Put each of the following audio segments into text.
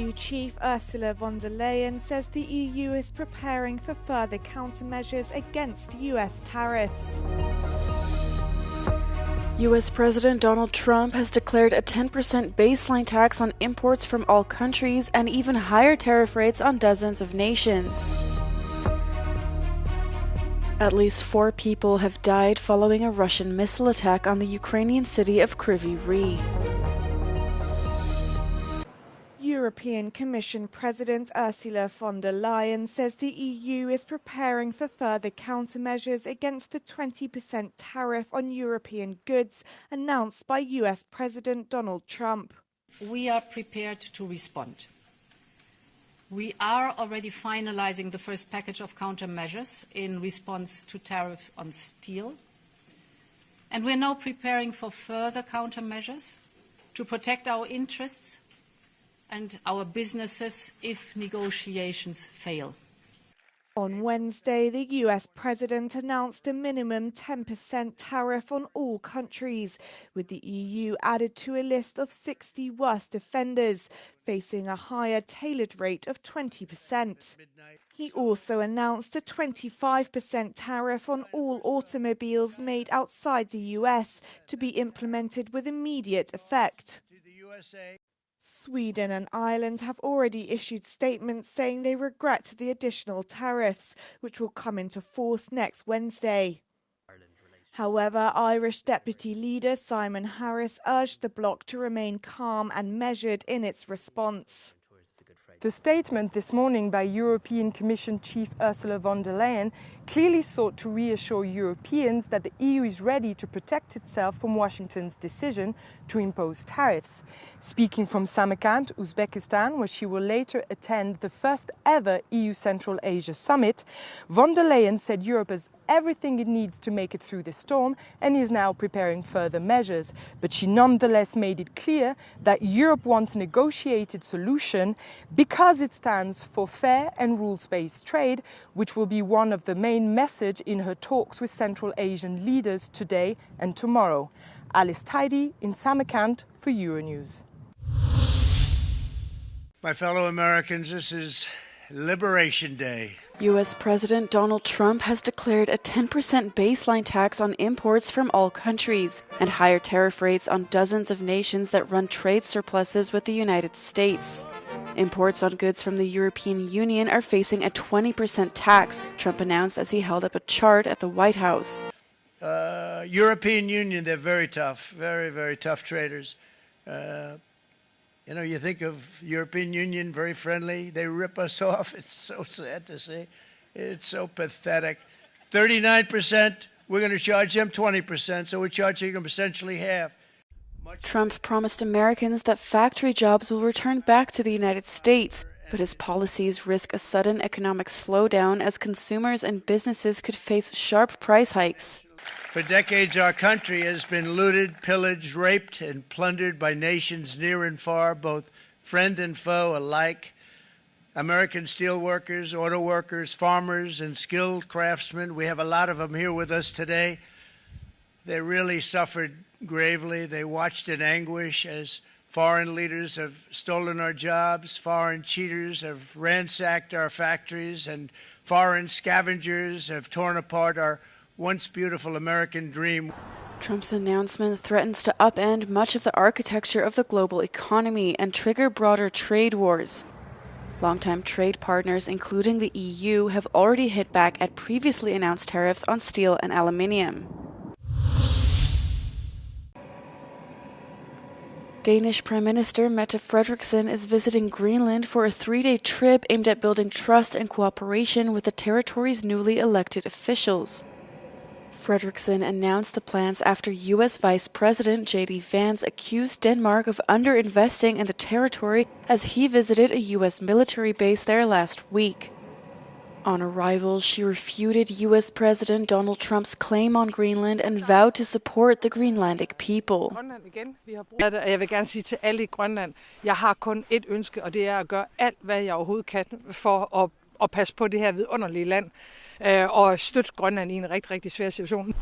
EU chief Ursula von der Leyen says the EU is preparing for further countermeasures against US tariffs. U.S. President Donald Trump has declared a 10% baseline tax on imports from all countries and even higher tariff rates on dozens of nations. At least 4 people have died following a Russian missile attack on the Ukrainian city of Kryvyi Rih. European Commission President Ursula von der Leyen says the EU is preparing for further countermeasures against the 20% tariff on European goods announced by US President Donald Trump. We are prepared to respond. We are already finalizing the first package of countermeasures in response to tariffs on steel. And we are now preparing for further countermeasures to protect our interests and our businesses if negotiations fail. On Wednesday, the US president announced a minimum 10% tariff on all countries, with the EU added to a list of 60 worst offenders, facing a higher tailored rate of 20%. He also announced a 25% tariff on all automobiles made outside the US to be implemented with immediate effect. Sweden and Ireland have already issued statements saying they regret the additional tariffs, which will come into force next Wednesday. However, Irish Deputy Leader Simon Harris urged the bloc to remain calm and measured in its response. The statement this morning by European Commission Chief Ursula von der Leyen clearly sought to reassure Europeans that the EU is ready to protect itself from Washington's decision to impose tariffs. Speaking from Samarkand, Uzbekistan, where she will later attend the first ever EU Central Asia Summit, von der Leyen said Europe has everything it needs to make it through the storm and is now preparing further measures. But she nonetheless made it clear that Europe wants a negotiated solution because it stands for fair and rules-based trade, which will be one of the main message in her talks with Central Asian leaders today and tomorrow. Alice Tidy in Samarkand for Euronews. My fellow Americans, this is Liberation Day. U.S. President Donald Trump has declared a 10% baseline tax on imports from all countries and higher tariff rates on dozens of nations that run trade surpluses with the United States. Imports on goods from the European Union are facing a 20% tax, Trump announced as he held up a chart at the White House. European Union, they're very tough, very, very tough traders. You think of European Union, very friendly. They rip us off. It's so sad to see. It's so pathetic. 39%, we're going to charge them 20%, so we're charging them essentially half. Trump promised Americans that factory jobs will return back to the United States, but his policies risk a sudden economic slowdown as consumers and businesses could face sharp price hikes. For decades, our country has been looted, pillaged, raped, and plundered by nations near and far, both friend and foe alike. American steelworkers, auto workers, farmers, and skilled craftsmen, we have a lot of them here with us today. They really suffered gravely. They watched in anguish as foreign leaders have stolen our jobs, foreign cheaters have ransacked our factories, and foreign scavengers have torn apart our once beautiful American dream. Trump's announcement threatens to upend much of the architecture of the global economy and trigger broader trade wars. Longtime trade partners, including the EU, have already hit back at previously announced tariffs on steel and aluminium. Danish Prime Minister Mette Frederiksen is visiting Greenland for a 3-day trip aimed at building trust and cooperation with the territory's newly elected officials. Frederiksen announced the plans after U.S. Vice President J.D. Vance accused Denmark of underinvesting in the territory as he visited a U.S. military base there last week. On arrival, she refuted U.S. President Donald Trump's claim on Greenland and vowed to support the Greenlandic people. Jeg vil gerne sige til alle i Grønland, jeg har kun et ønske, og det er at gøre alt, hvad jeg overhovedet kan for at passe på det her vidunderlige land og støtte Grønland i en rigtig, rigtig svær situation.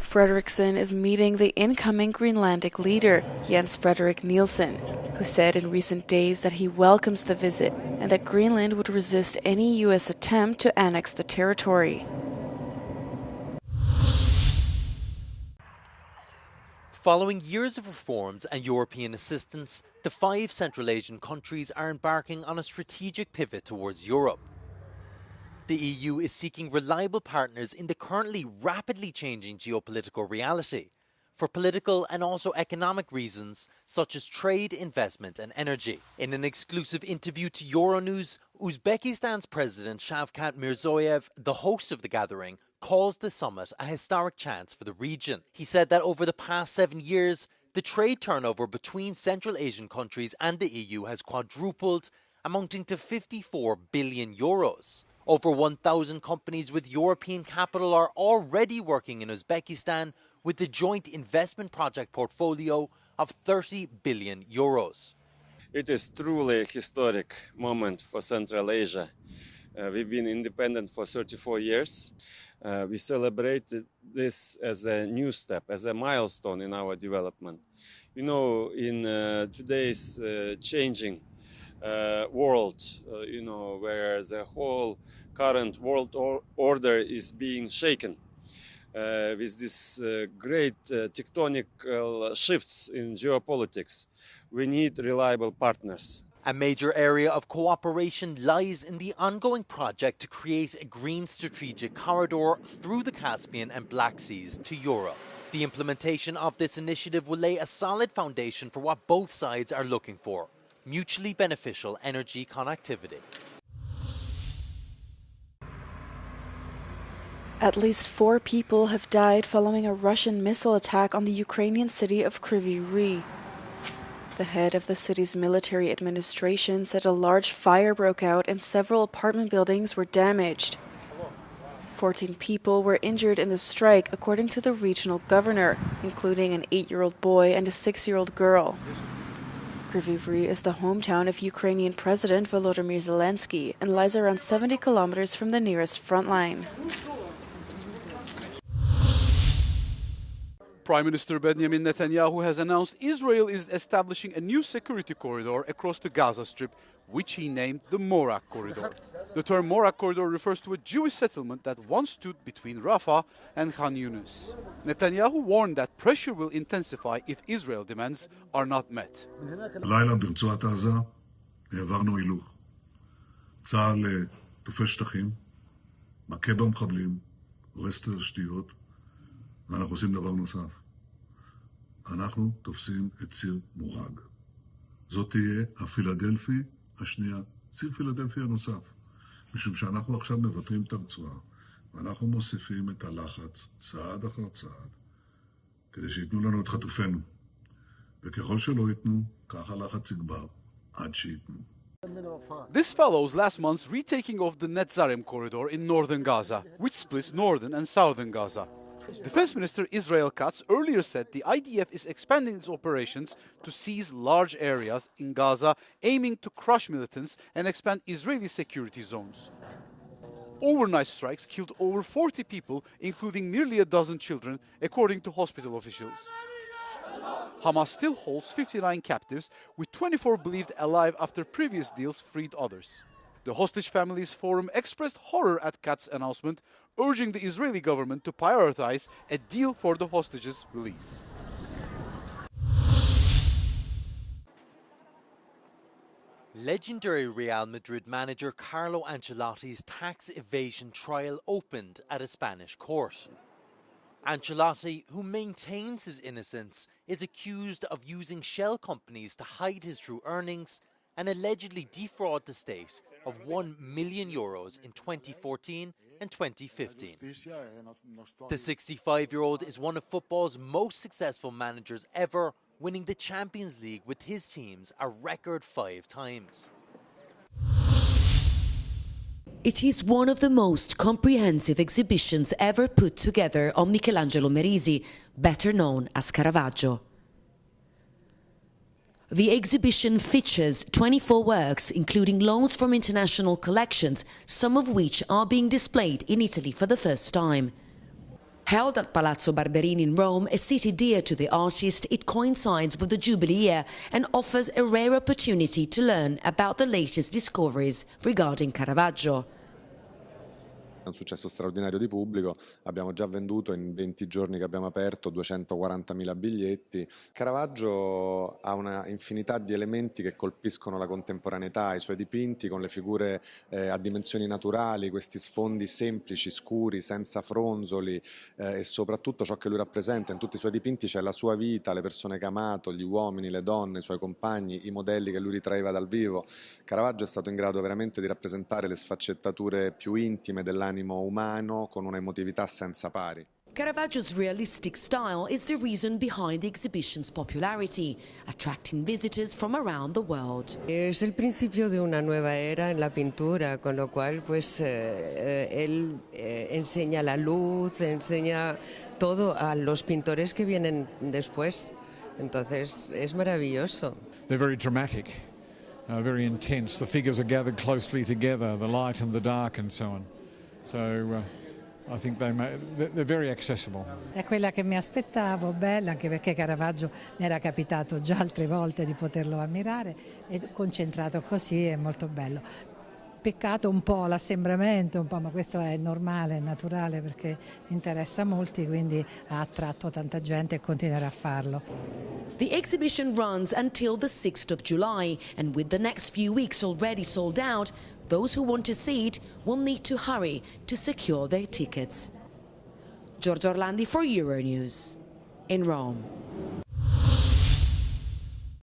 Fredriksson is meeting the incoming Greenlandic leader, Jens Frederik Nielsen, who said in recent days that he welcomes the visit and that Greenland would resist any U.S. attempt to annex the territory. Following years of reforms and European assistance, the 5 Central Asian countries are embarking on a strategic pivot towards Europe. The EU is seeking reliable partners in the currently rapidly changing geopolitical reality, for political and also economic reasons such as trade, investment and energy. In an exclusive interview to Euronews, Uzbekistan's President Shavkat Mirziyoyev, the host of the gathering, calls the summit a historic chance for the region. He said that over the past 7 years, the trade turnover between Central Asian countries and the EU has quadrupled, amounting to 54 billion euros. Over 1,000 companies with European capital are already working in Uzbekistan with the joint investment project portfolio of 30 billion euros. It is truly a historic moment for Central Asia. We've been independent for 34 years. We celebrated this as a new step, as a milestone in our development. You know, in today's changing world, where the whole current world order is being shaken with this great tectonic shifts in geopolitics, we need reliable partners. A major area of cooperation lies in the ongoing project to create a green strategic corridor through the Caspian and Black Seas to Europe. The implementation of this initiative will lay a solid foundation for what both sides are looking for: mutually beneficial energy connectivity. At least 4 people have died following a Russian missile attack on the Ukrainian city of Kryvyi Rih. The head of the city's military administration said a large fire broke out and several apartment buildings were damaged. 14 people were injured in the strike, according to the regional governor, including an 8-year-old boy and a 6-year-old girl. Kryvyi Rih is the hometown of Ukrainian President Volodymyr Zelensky and lies around 70 kilometers from the nearest front line. Prime Minister Benjamin Netanyahu has announced Israel is establishing a new security corridor across the Gaza Strip, which he named the Morak Corridor. The term Morak Corridor refers to a Jewish settlement that once stood between Rafah and Khan Yunis. Netanyahu warned that pressure will intensify if Israel demands are not met. הלילה ברצועת עזה העברנו הילוך. צה"ל תופס שטחים, מכה במחבלים, הורס את התשתיות, ואנחנו עושים דבר נוסף. אנחנו תופסים את ציר מורג. זאת תהיה הפילדלפי השנייה, ציר פילדלפי הנוסף. משום שאנחנו עכשיו מבטרים את הרצועה, ואנחנו מוסיפים את הלחץ צעד אחר צעד, כדי שיתנו לנו את חטופינו. וככל שלא ייתנו, כך הלחץ יגבר, עד שייתנו. This follows last month's retaking of the Netzarim corridor in northern Gaza, which splits northern and southern Gaza. Defense Minister Israel Katz earlier said the IDF is expanding its operations to seize large areas in Gaza, aiming to crush militants and expand Israeli security zones. Overnight strikes killed over 40 people, including nearly a dozen children, according to hospital officials. Hamas still holds 59 captives, with 24 believed alive after previous deals freed others. The Hostage Families Forum expressed horror at Katz's announcement, urging the Israeli government to prioritize a deal for the hostages' release. Legendary Real Madrid manager Carlo Ancelotti's tax evasion trial opened at a Spanish court. Ancelotti, who maintains his innocence, is accused of using shell companies to hide his true earnings and allegedly defraud the state of €1 million in 2014 and 2015. The 65-year-old is one of football's most successful managers ever, winning the Champions League with his teams a record 5 times. It is one of the most comprehensive exhibitions ever put together on Michelangelo Merisi, better known as Caravaggio. The exhibition features 24 works, including loans from international collections, some of which are being displayed in Italy for the first time. Held at Palazzo Barberini in Rome, a city dear to the artist, it coincides with the Jubilee year and offers a rare opportunity to learn about the latest discoveries regarding Caravaggio. È un successo straordinario di pubblico, abbiamo già venduto in 20 giorni che abbiamo aperto 240.000 biglietti. Caravaggio ha una infinità di elementi che colpiscono la contemporaneità, i suoi dipinti con le figure a dimensioni naturali, questi sfondi semplici, scuri, senza fronzoli e soprattutto ciò che lui rappresenta. In tutti i suoi dipinti c'è la sua vita, le persone che ha amato, gli uomini, le donne, i suoi compagni, i modelli che lui ritraeva dal vivo. Caravaggio è stato in grado veramente di rappresentare le sfaccettature più intime dell'animo umano con una emotività senza pari. Caravaggio's realistic style is the reason behind the exhibition's popularity, attracting visitors from around the world. Es el principio de una nueva era en la pintura, con lo cual pues él enseña la luz, enseña todo a los pintores que vienen después. Entonces es maravilloso. They're very dramatic, very intense. The figures are gathered closely together, the light and the dark and so on. So I think they're very accessible. È quella che mi aspettavo, bella, anche perché Caravaggio mi era capitato già altre volte di poterlo ammirare, e concentrato così è molto bello. Peccato un po' l'assembramento, ma questo è normale, è naturale perché interessa a molti, quindi ha attratto tanta gente e continuerà a farlo. The exhibition runs until the 6th of July, and with the next few weeks already sold out, those who want to see it will need to hurry to secure their tickets. Giorgio Orlandi for Euronews in Rome.